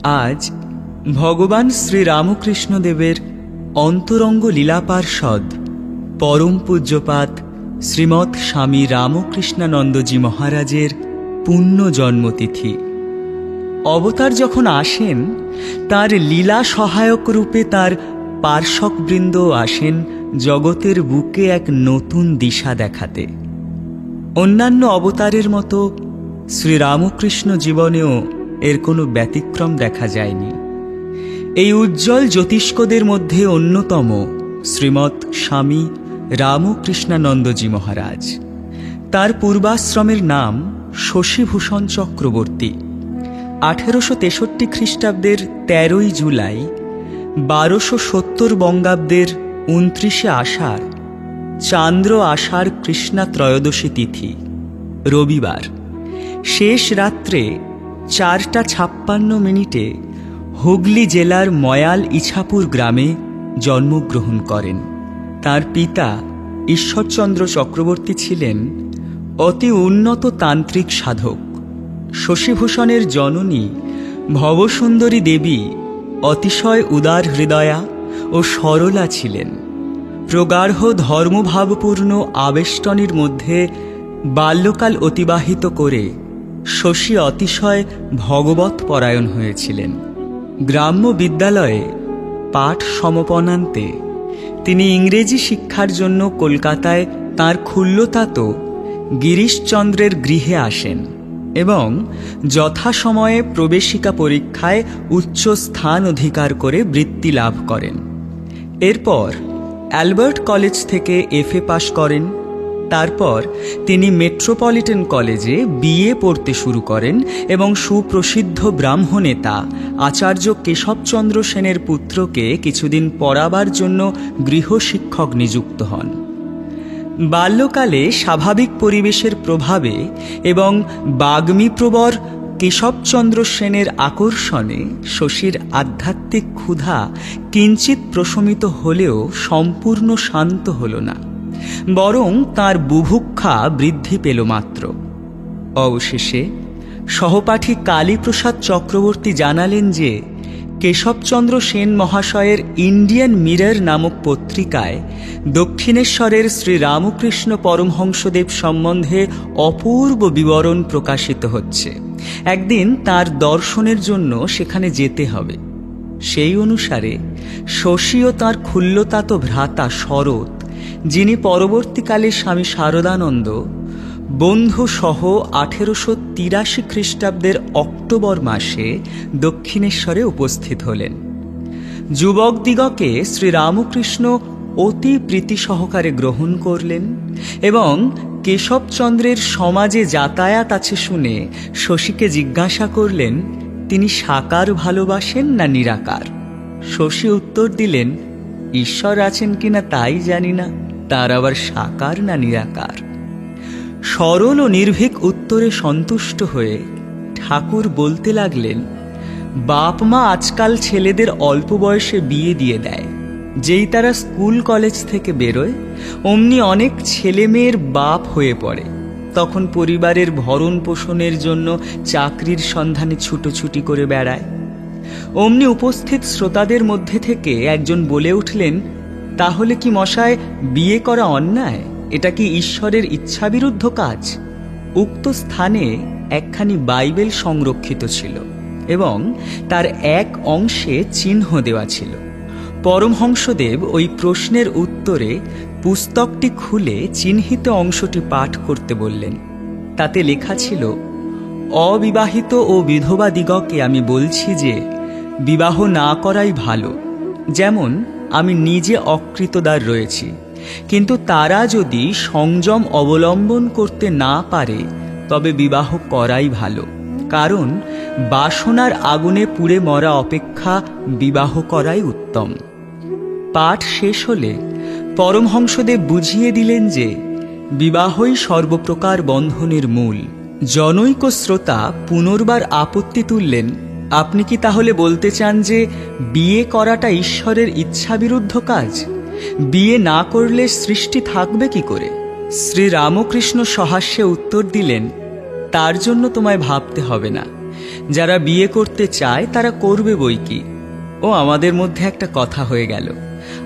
আজ ভগবান শ্রীরামকৃষ্ণদেবের অন্তরঙ্গ লীলা পার্ষদ পরম পূজ্যপাদ শ্রীমৎ স্বামী রামকৃষ্ণানন্দজি মহারাজের পুণ্য জন্মতিথি। অবতার যখন আসেন, তার লীলা সহায়ক রূপে তার পার্শ্বকবৃন্দ আসেন জগতের বুকে এক নতুন দিশা দেখাতে। অন্যান্য অবতারের মতো শ্রীরামকৃষ্ণ জীবনেও এর কোনো ব্যতিক্রম দেখা যায়নি। এই উজ্জ্বল জ্যোতিষ্কদের মধ্যে অন্যতম শ্রীমৎ স্বামী রামকৃষ্ণানন্দজি মহারাজ। তার পূর্বাশ্রমের নাম শশীভূষণ চক্রবর্তী। 1863 খ্রিস্টাব্দের 13ই জুলাই, 1270 বঙ্গাব্দের 29শে আষাঢ়, চান্দ্র আষাঢ় কৃষ্ণা ত্রয়োদশী তিথি, রবিবার, শেষ রাত্রে 4:56 হুগলি জেলার ময়াল ইছাপুর গ্রামে জন্মগ্রহণ করেন। তার পিতা ঈশ্বরচন্দ্র চক্রবর্তী ছিলেন অতি উন্নত তান্ত্রিক সাধক। শশীভূষণের জননী ভবসুন্দরী দেবী অতিশয় উদার হৃদয়া ও সরলা ছিলেন। প্রগাঢ় ধর্মভাবপূর্ণ আবেষ্টনীর মধ্যে বাল্যকাল অতিবাহিত করে শশী অতিশয় ভগবৎ পরায়ণ হয়েছিলেন। গ্রাম্য বিদ্যালয়ে পাঠ সমপনান্তে তিনি ইংরেজি শিক্ষার জন্য কলকাতায় তাঁর খুল্লতাতো গিরিশচন্দ্রের গৃহে আসেন এবং যথাসময়ে প্রবেশিকা পরীক্ষায় উচ্চ স্থান অধিকার করে বৃত্তি লাভ করেন। এরপর অ্যালবার্ট কলেজ থেকে FA পাশ করেন। তারপর তিনি মেট্রোপলিটন কলেজে BA পড়তে শুরু করেন এবং সুপ্রসিদ্ধ ব্রাহ্ম নেতা আচার্য কেশবচন্দ্র সেনের পুত্রকে কিছুদিন পড়াবার জন্য গৃহশিক্ষক নিযুক্ত হন। বাল্যকালে স্বাভাবিক পরিবেশের প্রভাবে এবং বাগ্মীপ্রবর কেশবচন্দ্র সেনের আকর্ষণে শশীর আধ্যাত্মিক ক্ষুধা কিঞ্চিত প্রশমিত হলেও সম্পূর্ণ শান্ত হল না, বরং তাঁর বুভুক্ষা বৃদ্ধি পেল মাত্র। অবশেষে সহপাঠী কালীপ্রসাদ চক্রবর্তী জানালেন যে কেশবচন্দ্র সেন মহাশয়ের ইন্ডিয়ান মিরর নামক পত্রিকায় দক্ষিণেশ্বরের শ্রীরামকৃষ্ণ পরমহংসদেব সম্বন্ধে অপূর্ব বিবরণ প্রকাশিত হচ্ছে। একদিন তার দর্শনের জন্য সেখানে যেতে হবে। সেই অনুসারে শশী ও তাঁর খুল্লতাতো ভ্রাতা শরৎ, যিনি পরবর্তীকালে স্বামী শারদানন্দ, বন্ধুসহ 1883 খ্রিস্টাব্দের অক্টোবর মাসে দক্ষিণেশ্বরে উপস্থিত হলেন। যুবকদিগকে শ্রীরামকৃষ্ণ অতি প্রীতি সহকারে গ্রহণ করলেন এবং কেশবচন্দ্রের সমাজে যাতায়াত আছে শুনে শশীকে জিজ্ঞাসা করলেন, তিনি সাকার ভালোবাসেন না নিরাকার? শশী উত্তর দিলেন, ঈশ্বর আছেন কিনা তাই জানি না, তার আবার সাকার না নিরাকার। সরল ও নির্ভীক উত্তরে সন্তুষ্ট হয়ে ঠাকুর বলতে লাগলেন, বাপ মা আজকাল ছেলেদের অল্প বয়সে বিয়ে দিয়ে দেয়। যেই তারা স্কুল কলেজ থেকে বেরোয় অমনি অনেক ছেলে মেয়ের বাপ হয়ে পড়ে। তখন পরিবারের ভরণ পোষণের জন্য চাকরির সন্ধানে ছুটোছুটি করে বেড়ায়। অমনি উপস্থিত শ্রোতাদের মধ্যে থেকে একজন বলে উঠলেন, তাহলে কি মশায় বিয়ে করা অন্যায়? এটা কি ঈশ্বরের ইচ্ছাবিরুদ্ধ কাজ? উক্ত স্থানে একখানি বাইবেল সংরক্ষিত ছিল এবং তার এক অংশে চিহ্ন দেওয়া ছিল। পরমহংসদেব ওই প্রশ্নের উত্তরে পুস্তকটি খুলে চিহ্নিত অংশটি পাঠ করতে বললেন। তাতে লেখা ছিল, অবিবাহিত ও বিধবা দিগকে আমি বলছি যে বিবাহ না করাই ভালো। যেমন আমি নিজে অকৃতদার রয়েছি, কিন্তু তারা যদি সংযম অবলম্বন করতে না পারে তবে বিবাহ করাই ভালো, কারণ বাসনার আগুনে পুড়ে মরা অপেক্ষা বিবাহ করাই উত্তম। পাঠ শেষ হলে পরমহংসদেব বুঝিয়ে দিলেন যে বিবাহই সর্বপ্রকার বন্ধনের মূল। জনৈক শ্রোতা পুনর্বার আপত্তি তুললেন, আপনি কি তাহলে বলতে চান যে বিয়ে করাটা ঈশ্বরের ইচ্ছাবিরুদ্ধ কাজ? বিয়ে না করলে সৃষ্টি থাকবে কি করে? শ্রীরামকৃষ্ণ সহাস্যে উত্তর দিলেন, তার জন্য তোমায় ভাবতে হবে না। যারা বিয়ে করতে চায় তারা করবে বই কি। ও আমাদের মধ্যে একটা কথা হয়ে গেল,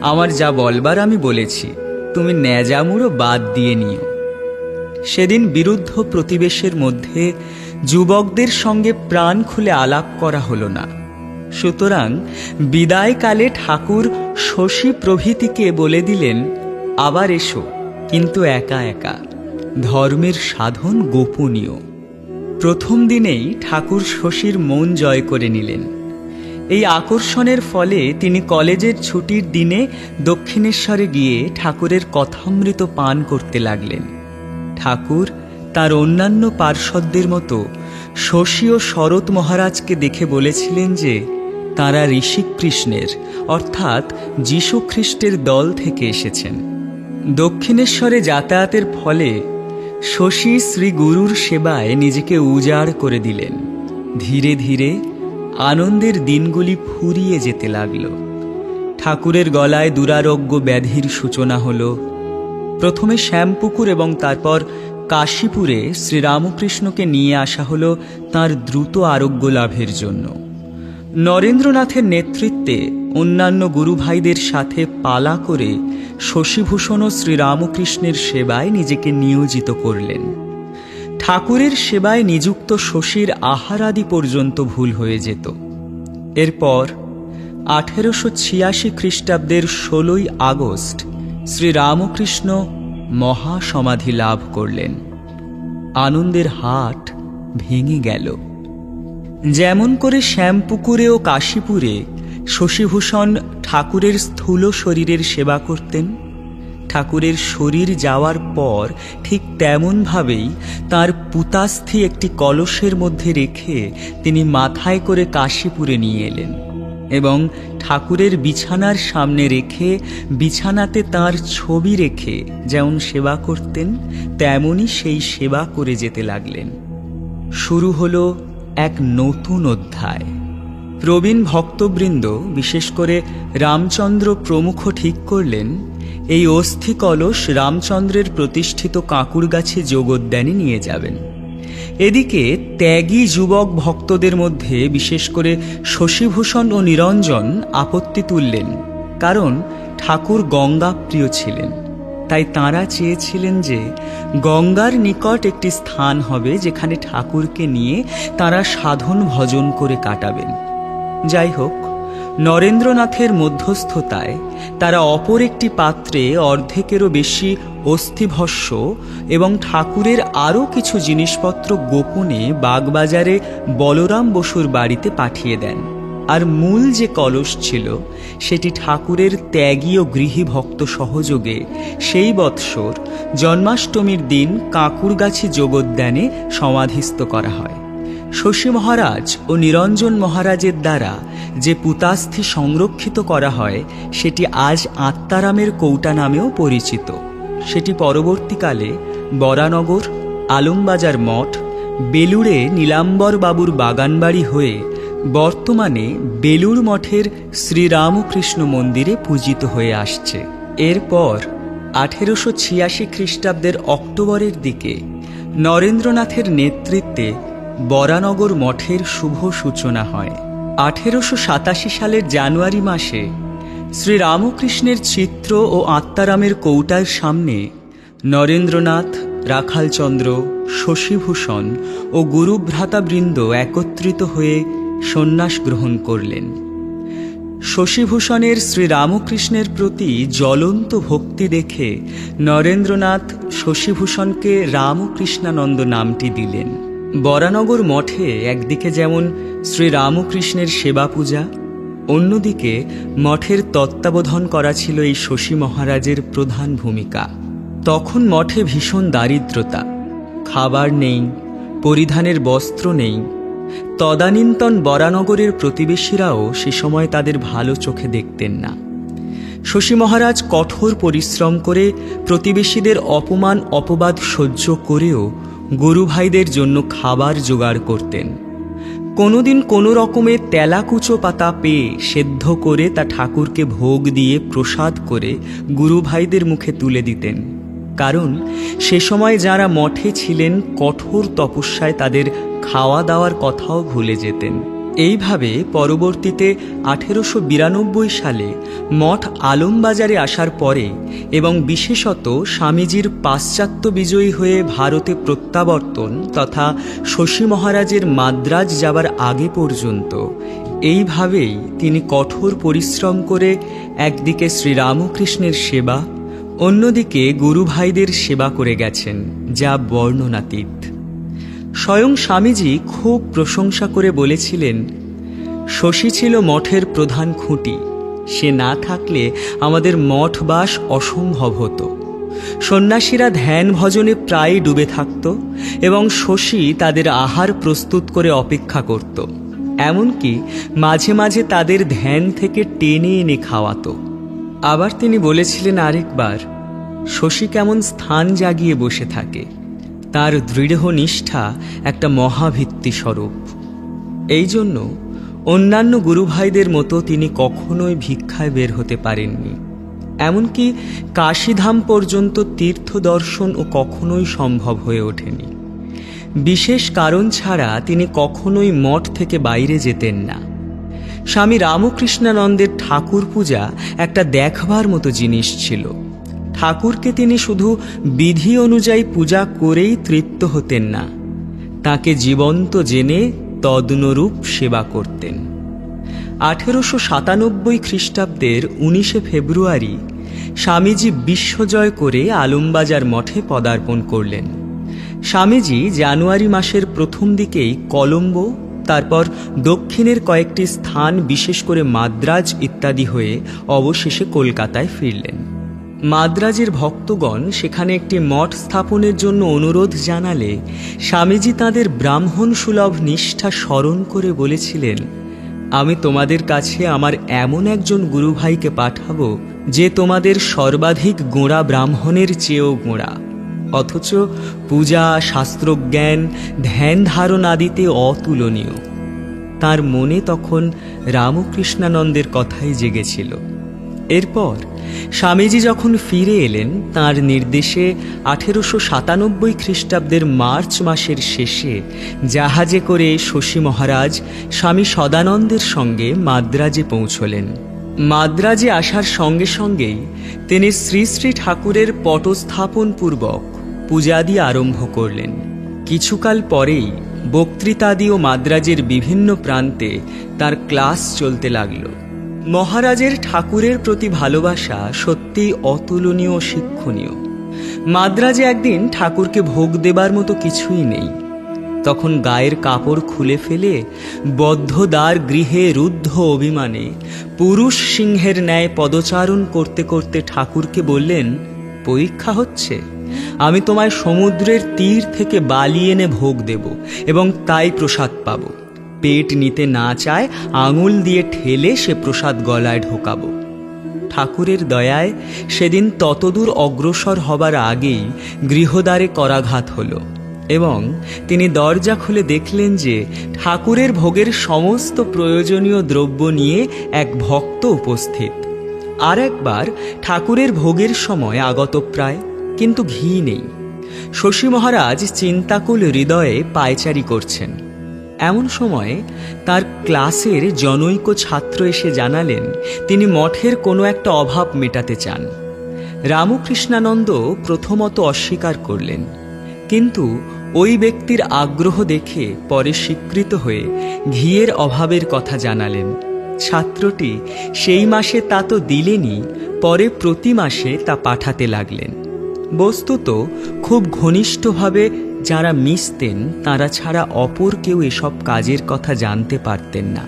আমার যা বলবার আমি বলেছি, তুমি ন্যাজামুড়ো বাদ দিয়ে নিও। সেদিন বিরুদ্ধ প্রতিবেশের মধ্যে যুবকদের সঙ্গে প্রাণ খুলে আলাপ করা হলো না। সুতরাং বিদায়কালে ঠাকুর শশী প্রভৃতিকে বলে দিলেন, আবার এসো, কিন্তু একা একা, ধর্মের সাধন গোপনীয়। প্রথম দিনেই ঠাকুর শশীর মন জয় করে নিলেন। এই আকর্ষণের ফলে তিনি কলেজের ছুটির দিনে দক্ষিণেশ্বরে গিয়ে ঠাকুরের কথামৃত পান করতে লাগলেন। ঠাকুর তার অন্যান্য পার্ষদদের মতো শশী ও শরৎ মহারাজকে দেখে বলেছিলেন যে তাঁরা ঋষিকৃষ্ণের অর্থাৎ যীশুখ্রিস্টের দল থেকে এসেছেন। দক্ষিণেশ্বরে যাতায়াতের ফলে শশী শ্রী গুরুর সেবায় নিজেকে উজাড় করে দিলেন। ধীরে ধীরে আনন্দের দিনগুলি ফুরিয়ে যেতে লাগল। ঠাকুরের গলায় দুরারোগ্য ব্যাধির সূচনা হল। প্রথমে শ্যামপুকুর এবং তারপর কাশীপুরে শ্রীরামকৃষ্ণকে নিয়ে আসা হল তাঁর দ্রুত আরোগ্য লাভের জন্য। নরেন্দ্রনাথের নেতৃত্বে অন্যান্য গুরুভাইদের সাথে পালা করে শশীভূষণও শ্রীরামকৃষ্ণের সেবায় নিজেকে নিয়োজিত করলেন। ঠাকুরের সেবায় নিযুক্ত শশীর আহারাদি পর্যন্ত ভুল হয়ে যেত। এরপর 1886 খ্রিস্টাব্দের 16 আগস্ট শ্রীরামকৃষ্ণ মহাসমাধি লাভ করলেন। আনন্দের হাট ভেঙে গেল। যেমন করে শ্যামপুকুরে ও কাশীপুরে শশীভূষণ ঠাকুরের স্থূল শরীরের সেবা করতেন, ঠাকুরের শরীর যাওয়ার পর ঠিক তেমনভাবেই তাঁর পুতাস্থি একটি কলসের মধ্যে রেখে তিনি মাথায় করে কাশীপুরে নিয়ে এলেন এবং ঠাকুরের বিছানার সামনে রেখে বিছানাতে তাঁর ছবি রেখে যেমন সেবা করতেন তেমনই সেই সেবা করে যেতে লাগলেন। শুরু হলো এক নতুন অধ্যায়। প্রবীণ ভক্তবৃন্দ, বিশেষ করে রামচন্দ্র প্রমুখ ঠিক করলেন এই অস্থি কলস রামচন্দ্রের প্রতিষ্ঠিত কাঁকুরগাছি যোগোদ্যানে নিয়ে যাবেন। এদিকে ত্যাগী যুবক ভক্তদের মধ্যে বিশেষ করে শশীভূষণ ও নিরঞ্জন আপত্তি তুললেন, কারণ ঠাকুর গঙ্গা প্রিয় ছিলেন। তাই তাঁরা চেয়েছিলেন যে গঙ্গার নিকট একটি স্থান হবে যেখানে ঠাকুরকে নিয়ে তাঁরা সাধন ভজন করে কাটাবেন। যাই হোক, নরেন্দ্রনাথের মধ্যস্থতায় তারা অপর একটি পাত্রে অর্ধেকেরও বেশি অস্থিভস্য এবং ঠাকুরের আরও কিছু জিনিসপত্র গোপনে বাগবাজারে বলরাম বসুর বাড়িতে পাঠিয়ে দেন। আর মূল যে কলস ছিল সেটি ঠাকুরের ত্যাগী ও গৃহী ভক্ত সহযোগে সেই বৎসর জন্মাষ্টমীর দিন কাঁকুরগাছি যোগোদ্যানে সমাধিস্থ করা হয়। শশী মহারাজ ও নিরঞ্জন মহারাজের দ্বারা যে পুতাস্থি সংরক্ষিত করা হয় সেটি আজ আত্মারামের কৌটা নামেও পরিচিত। সেটি পরবর্তীকালে বরানগর, আলমবাজার মঠ, বেলুড়ে নীলাম্বর বাবুর বাগানবাড়ি হয়ে বর্তমানে বেলুড় মঠের শ্রীরামকৃষ্ণ মন্দিরে পূজিত হয়ে আসছে। এরপর 1886 খ্রিস্টাব্দের অক্টোবরের দিকে নরেন্দ্রনাথের নেতৃত্বে বরানগর মঠের শুভ সূচনা হয়। 1887 সালের জানুয়ারি মাসে শ্রীরামকৃষ্ণের চিত্র ও আত্মারামের কৌটার সামনে নরেন্দ্রনাথ, রাখালচন্দ্র, শশীভূষণ ও গুরুভ্রাতাবৃন্দ একত্রিত হয়ে সন্ন্যাস গ্রহণ করলেন। শশীভূষণের শ্রীরামকৃষ্ণের প্রতি জ্বলন্ত ভক্তি দেখে নরেন্দ্রনাথ শশীভূষণকে রামকৃষ্ণানন্দ নামটি দিলেন। বরানগর মঠে একদিকে যেমন শ্রীরামকৃষ্ণের সেবা পূজা, অন্যদিকে মঠের তত্ত্বাবধান করা ছিল এই শশী মহারাজের প্রধান ভূমিকা। তখন মঠে ভীষণ দারিদ্রতা, খাবার নেই, পরিধানের বস্ত্র নেই। তদানীন্তন বরানগরের প্রতিবেশীরাও সে সময় তাদের ভালো চোখে দেখতেন না। শশী মহারাজ কঠোর পরিশ্রম করে প্রতিবেশীদের অপমান অপবাদ সহ্য করেও গুরুভাইদের জন্য খাবার জোগাড় করতেন। কোনোদিন কোনো রকমে তেলাকুচো পাতা পেয়ে সেদ্ধ করে তা ঠাকুরকে ভোগ দিয়ে প্রসাদ করে গুরুভাইদের মুখে তুলে দিতেন। কারণ সে সময় যারা মঠে ছিলেন কঠোর তপস্যায় তাদের খাওয়া দাওয়ার কথাও ভুলে যেতেন। এইভাবে পরবর্তীতে 1892 সালে মঠ আলমবাজারে আসার পরে এবং বিশেষত স্বামীজির পাশ্চাত্য বিজয়ী হয়ে ভারতে প্রত্যাবর্তন তথা শশী মহারাজের মাদ্রাজ যাবার আগে পর্যন্ত এইভাবেই তিনি কঠোর পরিশ্রম করে একদিকে শ্রীরামকৃষ্ণের সেবা, অন্যদিকে গুরুভাইদের সেবা করে গেছেন, যা বর্ণনাতীত। স্বয়ং স্বামীজি খুব প্রশংসা করে বলেছিলেন, শশী ছিল মঠের প্রধান খুঁটি, সে না থাকলে আমাদের মঠবাস অসম্ভব হতো। সন্ন্যাসীরা ধ্যান ভজনে প্রায় ডুবে থাকত এবং শশী তাদের আহার প্রস্তুত করে অপেক্ষা করত, এমনকি মাঝে মাঝে তাদের ধ্যান থেকে টেনে এনে খাওয়াতো। আবার তিনি বলেছিলেন আরেকবার, শশী কেমন স্থান জাগিয়ে বসে থাকে, তার দৃঢ় নিষ্ঠা একটা মহাভিত্তি স্বরূপ। এই জন্য অন্যান্য গুরুভাইদের মতো তিনি কখনোই ভিক্ষায় বের হতে পারেননি। এমনকি কাশীধাম পর্যন্ত তীর্থ দর্শন ও কখনোই সম্ভব হয়ে ওঠেনি। বিশেষ কারণ ছাড়া তিনি কখনোই মঠ থেকে বাইরে যেতেন না। স্বামী রামকৃষ্ণানন্দের ঠাকুর পূজা একটা দেখবার মতো জিনিস ছিল। ঠাকুরকে তিনি শুধু বিধি অনুযায়ী পূজা করেই তৃপ্ত হতেন না, তাকে জীবন্ত জেনে তদনুরূপ সেবা করতেন। 1897 খ্রিস্টাব্দের 19 ফেব্রুয়ারি স্বামীজি বিশ্বজয় করে আলমবাজার মঠে পদার্পণ করলেন। স্বামীজি জানুয়ারি মাসের প্রথম দিকেই কলম্বো, তারপর দক্ষিণের কয়েকটি স্থান বিশেষ করে মাদ্রাজ ইত্যাদি হয়ে অবশেষে কলকাতায় ফিরলেন। মাদ্রাজের ভক্তগণ সেখানে একটি মঠ স্থাপনের জন্য অনুরোধ জানালে স্বামীজি তাঁদের ব্রাহ্মণ সুলভ নিষ্ঠা স্মরণ করে বলেছিলেন, আমি তোমাদের কাছে আমার এমন একজন গুরুভাইকে পাঠাবো যে তোমাদের সর্বাধিক গোঁড়া ব্রাহ্মণের চেয়েও গোঁড়া, অথচ পূজা, শাস্ত্রজ্ঞান, ধ্যান ধারণ আদিতে অতুলনীয়। তার মনে তখন রামকৃষ্ণানন্দের কথাই জেগেছিল। এরপর স্বামীজি যখন ফিরে এলেন, তাঁর নির্দেশে 1897 খ্রিস্টাব্দের মার্চ মাসের শেষে জাহাজে করে শশী মহারাজ স্বামী সদানন্দের সঙ্গে মাদ্রাজে পৌঁছলেন। মাদ্রাজে আসার সঙ্গে সঙ্গেই তিনি শ্রী শ্রী ঠাকুরের পটস্থাপন পূর্বক পূজাদি আরম্ভ করলেন। কিছুকাল পরেই বক্তৃতাদি ও মাদ্রাজের বিভিন্ন প্রান্তে তার ক্লাস চলতে লাগল। মহারাজের ঠাকুরের প্রতি ভালোবাসা সত্যিই অতুলনীয় ও শিক্ষণীয়। মাদ্রাজে একদিন ঠাকুরকে ভোগ দেবার মতো কিছুই নেই। তখন গায়ের কাপড় খুলে ফেলে বদ্ধদ্বার গৃহে রুদ্ধ অভিমানে পুরুষ সিংহের ন্যায় পদচারণ করতে করতে ঠাকুরকে বললেন, পরীক্ষা হচ্ছে, আমি তোমায় সমুদ্রের তীর থেকে বালি এনে ভোগ দেব এবং তাই প্রসাদ পাব। পেট নিতে না চায় আঙুল দিয়ে ঠেলে সে প্রসাদ গলায় ঢোকাবো। ঠাকুরের দয়ায় সেদিন ততদূর অগ্রসর হবার আগেই গৃহদ্বারে করাঘাত হলো এবং তিনি দরজা খুলে দেখলেন যে ঠাকুরের ভোগের সমস্ত প্রয়োজনীয় দ্রব্য নিয়ে এক ভক্ত উপস্থিত। আর একবার ঠাকুরের ভোগের সময় আগত প্রায়, কিন্তু ঘি নেই। শশী মহারাজ চিন্তাকুল হৃদয়ে পায়চারি করছেন। এমন সময়ে তার ক্লাসের জনৈক ছাত্র এসে জানালেন তিনি মঠের কোনো একটা অভাব মেটাতে চান। রামকৃষ্ণানন্দ প্রথমত অস্বীকার করলেন, কিন্তু ওই ব্যক্তির আগ্রহ দেখে পরে স্বীকৃত হয়ে ঘিয়ের অভাবের কথা জানালেন। ছাত্রটি সেই মাসে তা তো দিলেনই, পরে প্রতি মাসে তা পাঠাতে লাগলেন। বস্তুত খুব ঘনিষ্ঠভাবে যারা মিশতেন তারা ছাড়া অপর কেউ এসব কাজের কথা জানতে পারতেন না।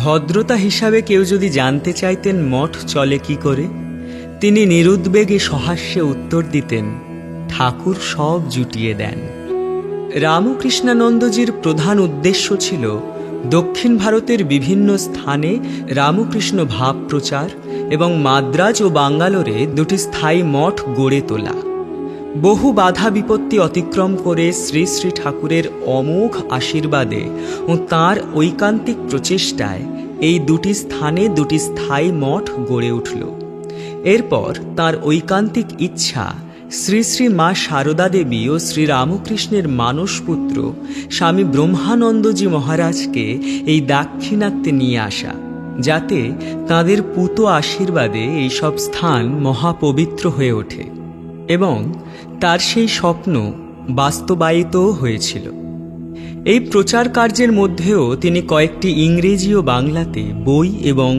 ভদ্রতা হিসাবে কেউ যদি জানতে চাইতেন মঠ চলে কি করে, তিনি নিরুদ্বেগে সহাস্যে উত্তর দিতেন, ঠাকুর সব জুটিয়ে দেন। রামকৃষ্ণানন্দজির প্রধান উদ্দেশ্য ছিল দক্ষিণ ভারতের বিভিন্ন স্থানে রামকৃষ্ণ ভাব প্রচার এবং মাদ্রাজ ও বাঙ্গালোরে দুটি স্থায়ী মঠ গড়ে তোলা। বহু বাধা বিপত্তি অতিক্রম করে শ্রী শ্রী ঠাকুরের অমোঘ আশীর্বাদে ও তাঁর ঐকান্তিক প্রচেষ্টায় এই দুটি স্থানে দুটি স্থায়ী মঠ গড়ে উঠল। এরপর তাঁর ঐকান্তিক ইচ্ছা শ্রী শ্রী মা শারদা দেবী ও শ্রীরামকৃষ্ণের মানসপুত্র স্বামী ব্রহ্মানন্দজি মহারাজকে এই দাক্ষিণাত্যে নিয়ে আসা, যাতে তাঁদের পূত আশীর্বাদে এইসব স্থান মহাপবিত্র হয়ে ওঠে। এবং তার সেই স্বপ্ন বাস্তবায়িতও হয়েছিল। এই প্রচার কার্যের মধ্যেও তিনি কয়েকটি ইংরেজি ও বাংলাতে বই এবং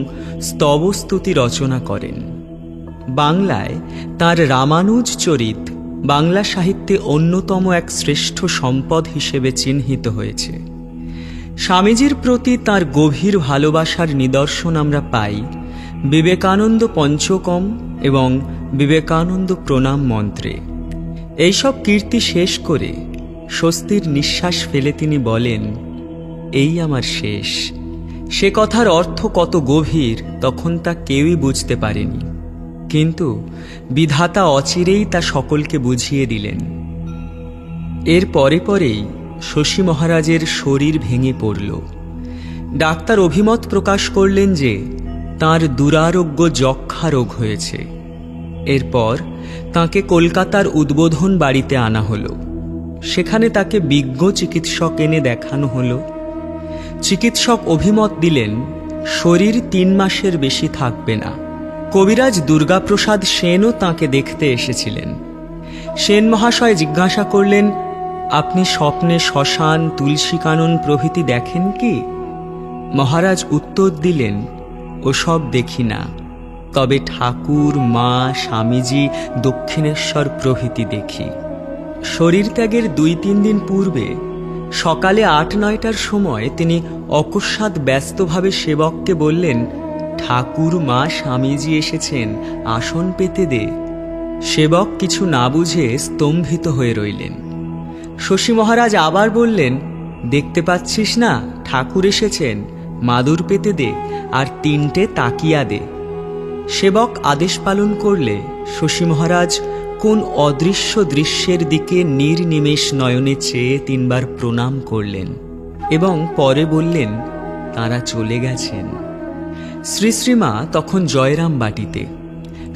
স্তবস্তুতি রচনা করেন। বাংলায় তাঁর রামানুজ চরিত বাংলা সাহিত্যে অন্যতম এক শ্রেষ্ঠ সম্পদ হিসেবে চিহ্নিত হয়েছে। স্বামীজির প্রতি তাঁর গভীর ভালোবাসার নিদর্শন আমরা পাই বিবেকানন্দ পঞ্চকম এবং বিবেকানন্দ প্রণাম মন্ত্রে। এইসব কীর্তি শেষ করে স্বস্তির নিঃশ্বাস ফেলে তিনি বলেন, এই আমার শেষ। সে কথার অর্থ কত গভীর তখন তা কেউই বুঝতে পারেনি, কিন্তু বিধাতা অচিরেই তা সকলকে বুঝিয়ে দিলেন। এর পরে পরেই শশী মহারাজের শরীর ভেঙে পড়ল। ডাক্তার অভিমত প্রকাশ করলেন যে তাঁর দুরারোগ্য যক্ষা রোগ হয়েছে। এরপর তাঁকে কলকাতার উদ্বোধন বাড়িতে আনা হলো। সেখানে তাকে বিজ্ঞ চিকিৎসক এনে দেখানো হলো। চিকিৎসক অভিমত দিলেন শরীর 3 মাসের বেশি থাকবে না। কবিরাজ দুর্গাপ্রসাদ সেনও তাঁকে দেখতে এসেছিলেন। সেন মহাশয় জিজ্ঞাসা করলেন, আপনি স্বপ্নে শ্মশান, তুলসী কানন প্রভৃতি দেখেন কি? মহারাজ উত্তর দিলেন, ওসব দেখি না, তবে ঠাকুর, মা, স্বামীজি, দক্ষিণেশ্বর প্রভৃতি দেখি। শরীর ত্যাগের 2-3 দিন পূর্বে সকালে 8-9টার সময় তিনি অকস্মাৎ ব্যস্তভাবে সেবককে বললেন, ঠাকুর, মা, স্বামীজি এসেছেন, আসন পেতে দে। সেবক কিছু না বুঝে স্তম্ভিত হয়ে রইলেন। শশী মহারাজ আবার বললেন, দেখতে পাচ্ছিস না ঠাকুর এসেছেন, মাদুর পেতে দে আর 3টে তাকিয়া দে। সেবক আদেশ পালন করলে শশী মহারাজ কোন অদৃশ্য দৃশ্যের দিকে নির্নিমেষ নয়নে চেয়ে 3 বার প্রণাম করলেন এবং পরে বললেন, তাঁরা চলে গেছেন। শ্রী শ্রীমা তখন জয়রাম বাটিতে।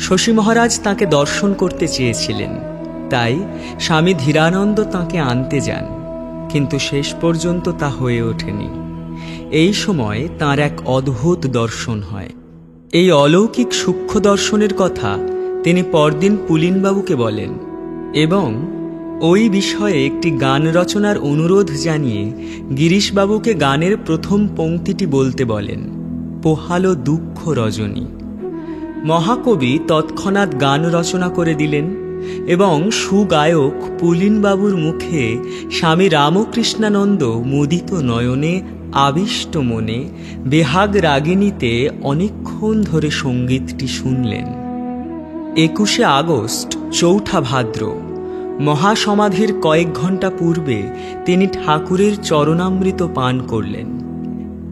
শশী মহারাজ তাঁকে দর্শন করতে চেয়েছিলেন, তাই স্বামী ধীরানন্দ তাঁকে আনতে যান, কিন্তু শেষ পর্যন্ত তা হয়ে ওঠেনি। এই সময় তাঁর এক অদ্ভুত দর্শন হয়। এই অলৌকিক সূক্ষ্ম দর্শনের কথা তিনি পরদিন পুলিনবাবুকে বলেন এবং ওই বিষয়ে একটি গান রচনার অনুরোধ জানিয়ে গিরিশবাবুকে গানের প্রথম পংক্তিটি বলতে বলেন, পোহালো দুঃখ রজনী। মহাকবি তৎক্ষণাৎ গান রচনা করে দিলেন এবং সুগায়ক পুলিনবাবুর মুখে স্বামী রামকৃষ্ণানন্দ মুদিত নয়নে, আবিষ্ট মনে, বেহাগ রাগিণীতে অনেকক্ষণ ধরে সঙ্গীতটি শুনলেন। 21শে আগস্ট, চৌঠা ভাদ্র, মহাসমাধির কয়েক ঘণ্টা পূর্বে তিনি ঠাকুরের চরণামৃত পান করলেন।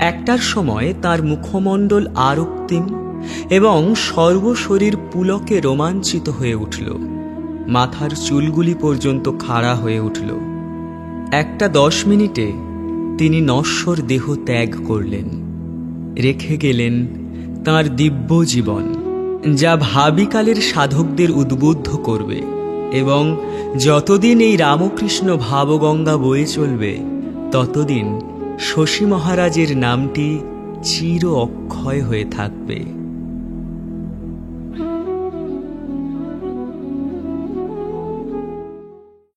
1টার সময় তার মুখমণ্ডল আরক্তিম এবং সর্বশরীর পুলকে রোমাঞ্চিত হয়ে উঠল। মাথার চুলগুলি পর্যন্ত খাড়া হয়ে উঠল। 1টা 10 মিনিটে তিনি নশ্বর দেহ ত্যাগ করলেন। রেখে গেলেন তাঁর দিব্য জীবন, যা ভাবিকালের সাধকদের উদ্বুদ্ধ করবে এবং যতদিন এই রামকৃষ্ণ ভাবগঙ্গা বয়ে চলবে, ততদিন শশী মহারাজের নামটি চির অক্ষয় হয়ে থাকবে।